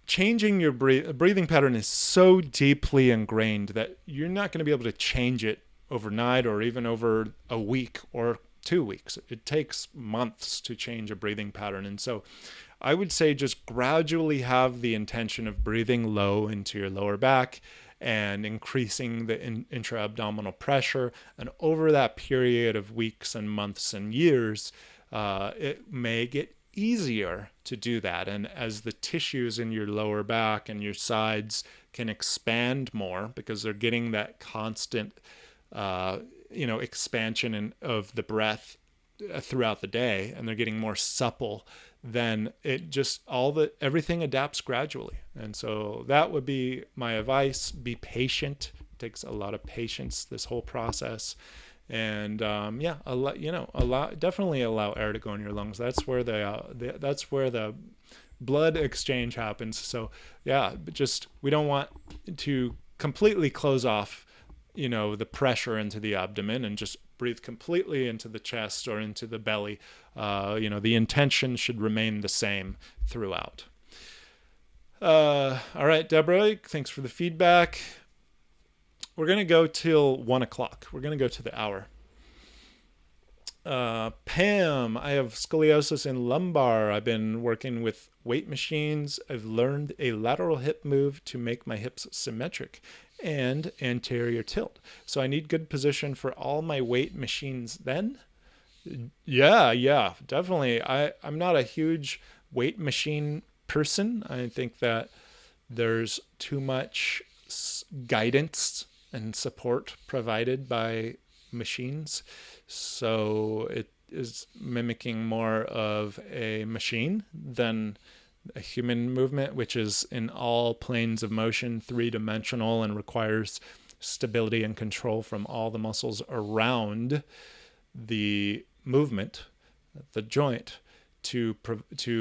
[SPEAKER 1] changing your breathing pattern is so deeply ingrained that you're not going to be able to change it overnight or even over a week or 2 weeks. It takes months to change a breathing pattern. And so I would say just gradually have the intention of breathing low into your lower back and increasing the intra-abdominal pressure. And over that period of weeks and months and years, it may get easier to do that. And as the tissues in your lower back and your sides can expand more because they're getting that constant, expansion of the breath throughout the day, and they're getting more supple, then it just everything adapts gradually. And so that would be my advice. Be patient. It takes a lot of patience, this whole process. And definitely allow air to go in your lungs. That's where the blood exchange happens. So but we don't want to completely close off, the pressure into the abdomen and just breathe completely into the chest or into the belly. The intention should remain the same throughout. All right, Deborah, thanks for the feedback. We're going to go till 1 o'clock. We're going to go to the hour. Pam, I have scoliosis in lumbar. I've been working with weight machines. I've learned a lateral hip move to make my hips symmetric and anterior tilt. So I need good position for all my weight machines then? Yeah, definitely. I'm not a huge weight machine person. I think that there's too much guidance and support provided by machines. So it is mimicking more of a machine than a human movement, which is in all planes of motion, 3-dimensional, and requires stability and control from all the muscles around the movement, the joint, to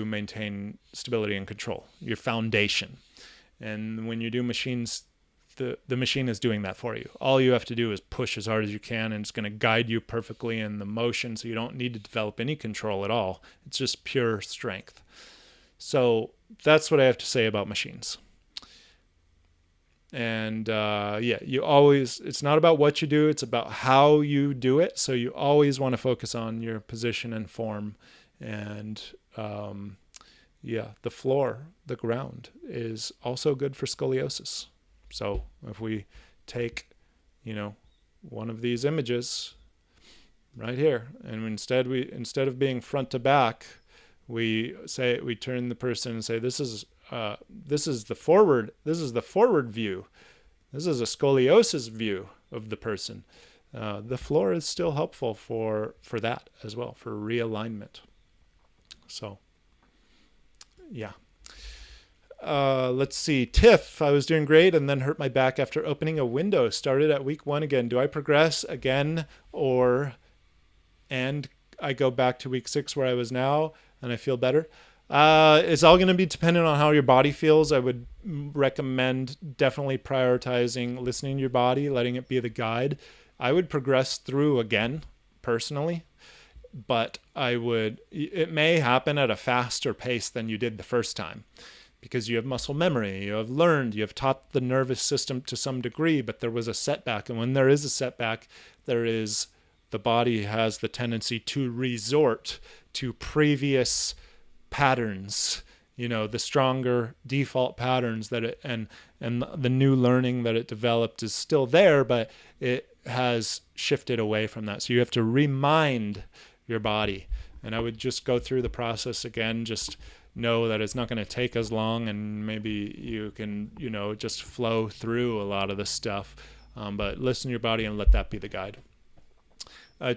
[SPEAKER 1] maintain stability and control, your foundation. And when you do machines, the machine is doing that for you. All you have to do is push as hard as you can, and it's going to guide you perfectly in the motion, so you don't need to develop any control at all. It's just pure strength. So that's what I have to say about machines. And it's not about what you do, it's about how you do it. So you always want to focus on your position and form. And the floor, the ground, is also good for scoliosis. So if we take, one of these images right here, and instead of being front to back, we turn the person and say, this is the forward view. This is a scoliosis view of the person. The floor is still helpful for that as well, for realignment. So, yeah. Let's see. Tiff, I was doing great and then hurt my back after opening a window. Started at week 1 again. Do I progress again, and I go back to week 6 where I was now and I feel better? It's all going to be dependent on how your body feels. I would recommend definitely prioritizing listening to your body, letting it be the guide. I would progress through again, personally, but it may happen at a faster pace than you did the first time, because you have muscle memory, you have taught the nervous system to some degree, but there was a setback. And when there is a setback, the body has the tendency to resort to previous patterns, the stronger default patterns that it and the new learning that it developed is still there, but it has shifted away from that. So you have to remind your body. And I would just go through the process again, just know that it's not going to take as long, and maybe you can, just flow through a lot of this stuff. But listen to your body and let that be the guide.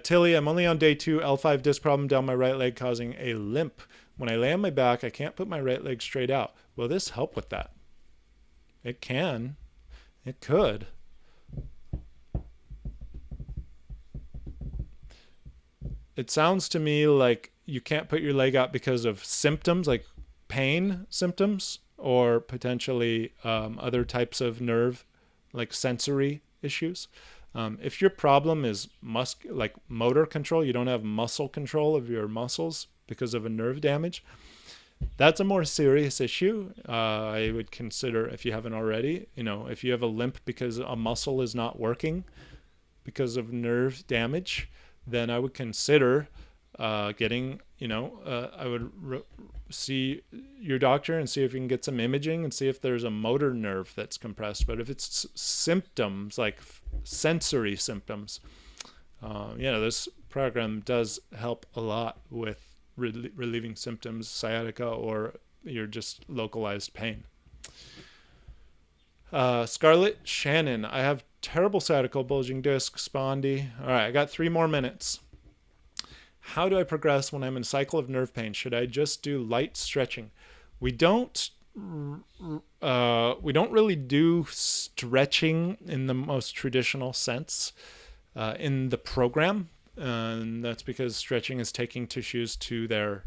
[SPEAKER 1] Tilly, I'm only on day 2, L5 disc problem down my right leg causing a limp. When I lay on my back, I can't put my right leg straight out. Will this help with that? It can. It could. It sounds to me like you can't put your leg out because of symptoms, like pain symptoms, or potentially other types of nerve, like sensory issues. If your problem is like motor control, you don't have muscle control of your muscles because of a nerve damage, that's a more serious issue. I would consider, if you haven't already, if you have a limp because a muscle is not working because of nerve damage, then I would consider getting, I would see your doctor and see if you can get some imaging and see if there's a motor nerve that's compressed. But if it's symptoms, like sensory symptoms, this program does help a lot with relieving symptoms, sciatica, or your just localized pain. Scarlett Shannon, I have terrible sciatica, bulging disc, spondy. All right, I got 3 more minutes. How do I progress when I'm in a cycle of nerve pain? Should I just do light stretching? We don't really do stretching in the most traditional sense in the program, and that's because stretching is taking tissues to their,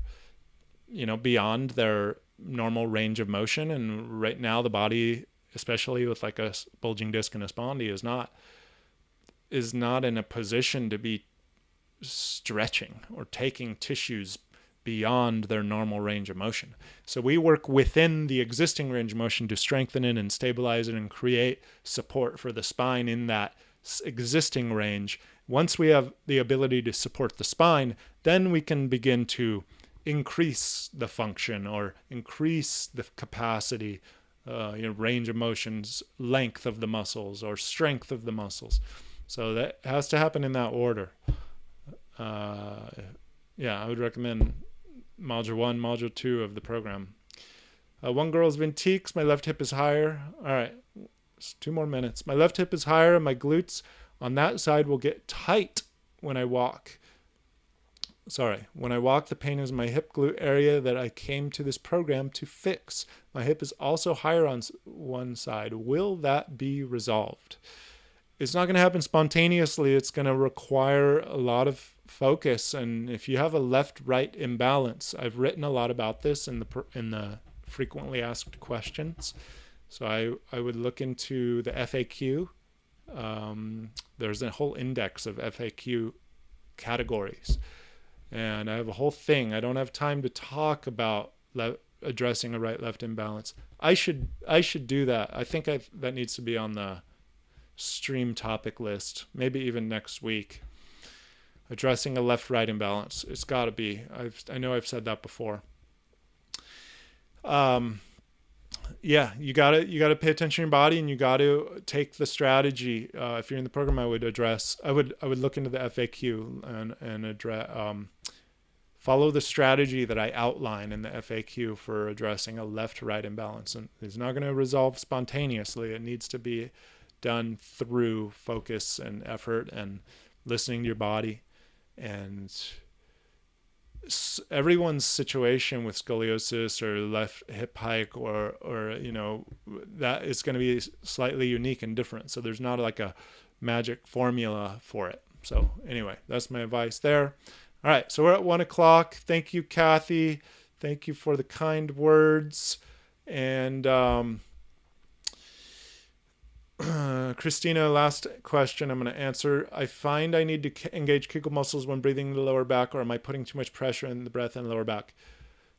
[SPEAKER 1] beyond their normal range of motion. And right now, the body, especially with like a bulging disc and a spondy, is not in a position to be stretching or taking tissues beyond their normal range of motion. So we work within the existing range of motion to strengthen it and stabilize it and create support for the spine in that existing range. Once we have the ability to support the spine, then we can begin to increase the function or increase the capacity, range of motions, length of the muscles, or strength of the muscles. So that has to happen in that order. I would recommend Module 1, Module 2 of the program. One girl's Ventiques. My left hip is higher. All right, it's 2 more minutes. My left hip is higher, and my glutes on that side will get tight when I walk. When I walk, the pain is my hip glute area that I came to this program to fix. My hip is also higher on one side. Will that be resolved? It's not going to happen spontaneously. It's going to require a lot of focus. And if you have a left-right imbalance, I've written a lot about this in the frequently asked questions. So I would look into the FAQ. There's a whole index of FAQ categories. And I have a whole thing. I don't have time to talk about addressing a right-left imbalance. I should do that. I think that needs to be on the stream topic list, maybe even next week. Addressing a left-right imbalance. It's got to be. I know I've said that before. You gotta pay attention to your body, and you got to take the strategy. If you're in the program, I would look into the FAQ and address. Follow the strategy that I outline in the FAQ for addressing a left-right imbalance. And it's not going to resolve spontaneously. It needs to be done through focus and effort and listening to your body. And everyone's situation with scoliosis or left hip hike or that is going to be slightly unique and different. So there's not like a magic formula for it. So anyway, that's my advice there. All right, so we're at 1:00. Thank you, Kathy. Thank you for the kind words. And Christina, last question I'm going to answer. I find I need to engage Kegel muscles when breathing in the lower back, or am I putting too much pressure in the breath in the lower back?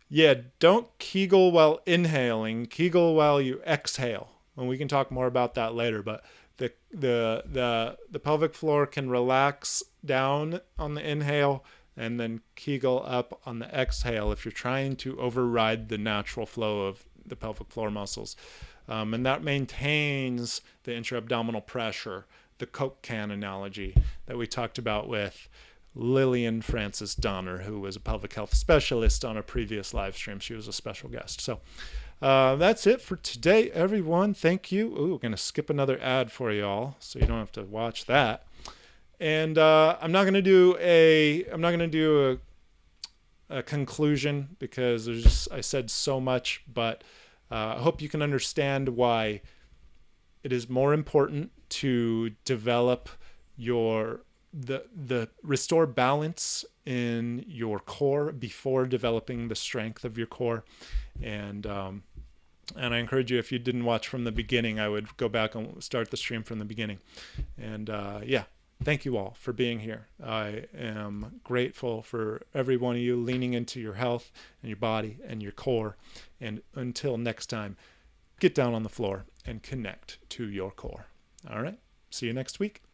[SPEAKER 1] Yeah, don't Kegel while inhaling. Kegel while you exhale. And we can talk more about that later, but the pelvic floor can relax down on the inhale, and then Kegel up on the exhale if you're trying to override the natural flow of the pelvic floor muscles. And that maintains the intra-abdominal pressure, the Coke can analogy that we talked about with Lillian Francis Donner, who was a pelvic health specialist on a previous live stream. She was a special guest. So that's it for today, everyone. Thank you. Ooh, we're going to skip another ad for y'all, so you don't have to watch that. And I'm not going to do a conclusion because I said so much, but I hope you can understand why it is more important to develop the restore balance in your core before developing the strength of your core. And I encourage you, if you didn't watch from the beginning, I would go back and start the stream from the beginning. And thank you all for being here. I am grateful for every one of you leaning into your health and your body and your core. And until next time, get down on the floor and connect to your core. All right. See you next week.